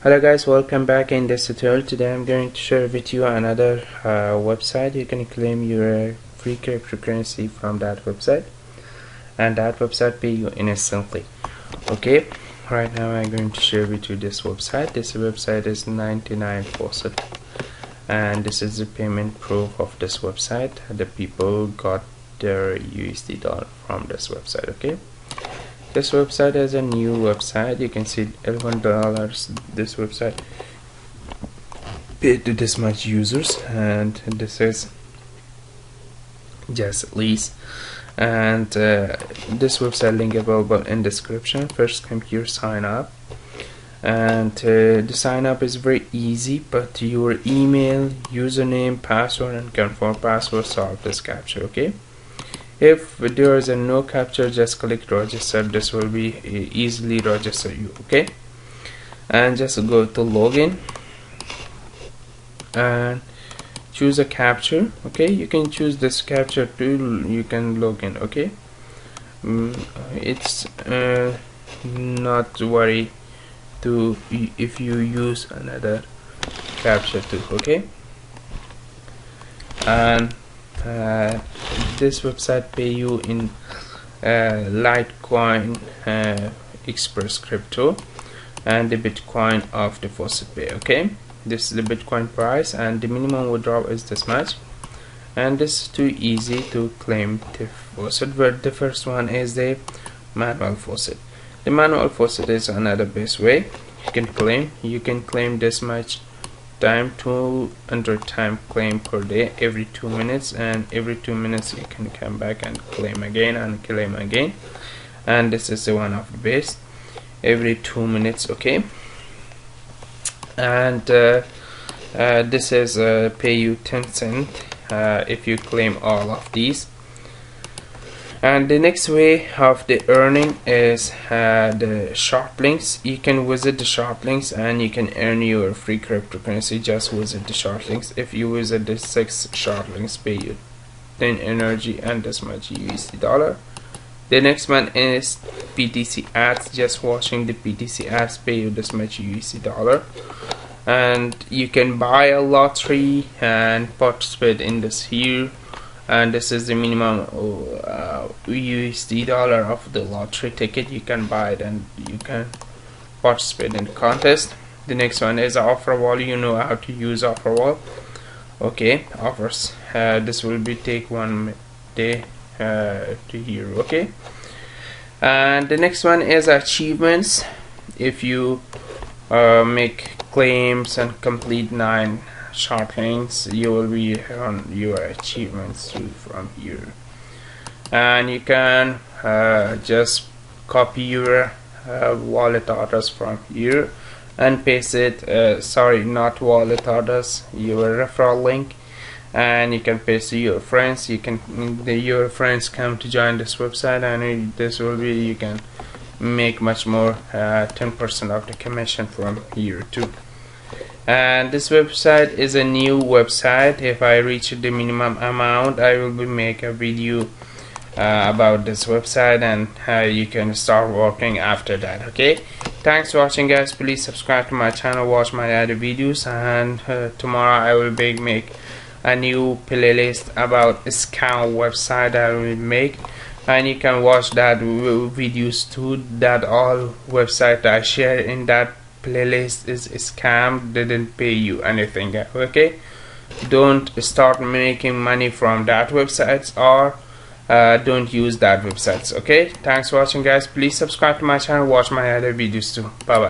Hello guys, welcome back. In this tutorial today I'm going to share with you another website. You can claim your free cryptocurrency from that website, and that website pay you instantly. Okay, right now I'm going to share with you this website. This website is 99Faucet, and this is the payment proof of this website. The people got their USD dollar from this website. Okay, this website is a new website. You can see $11. This website paid to this much users, and this is just lease. And this website link available in description. First computer sign up, and the sign up is very easy, but your email, username, password and confirm password solve this captcha. Okay, if there is a no capture, just click register. This will be easily register you. Okay, and just go to login and choose a capture. Okay, you can choose this capture tool, you can log in. Okay, it's not worry to if you use another capture tool. Okay, and this website pay you in Litecoin, Express crypto, and the Bitcoin of the Faucetpay. Okay, this is the Bitcoin price, and the minimum withdrawal is this much, and this is too easy to claim the faucet. But the first one is the manual faucet. The manual faucet is another best way you can claim. You can claim this much time, 200 time claim per day, every 2 minutes, and every 2 minutes you can come back and claim again and claim again. And this is the one of the best, every 2 minutes. Okay, and this is pay you 10 cents if you claim all of these. And the next way of the earning is the short links. You can visit the short links and you can earn your free cryptocurrency. Just visit the short links. If you visit the 6 short links, pay you 10 energy and this much USD dollar. The next one is PTC ads. Just watching the PTC ads pay you this much USD dollar. And you can buy a lottery and participate in this here, and this is the minimum USD dollar of the lottery ticket. You can buy it and you can participate in the contest. The next one is offer wall. You know how to use offer wall. Okay, offers, this will be take 1 day to here. Okay, and the next one is achievements. If you make claims and complete 9 short links, you will be on your achievements from here. And you can just copy your wallet orders from here and paste it, sorry, not wallet orders, your referral link, and you can paste to your friends. You can your friends come to join this website, and this will be, you can make much more, 10% of the commission from here too. And this website is a new website. If I reach the minimum amount, I will be make a video about this website, and you can start working after that. Okay, thanks for watching guys. Please subscribe to my channel, watch my other videos, and tomorrow I will make a new playlist about scam website I will make, and you can watch that videos too. That all website I share in that playlist is scam, didn't pay you anything. Okay, don't start making money from that websites, or don't use that websites. Okay, thanks for watching guys. Please subscribe to my channel, watch my other videos too. Bye bye.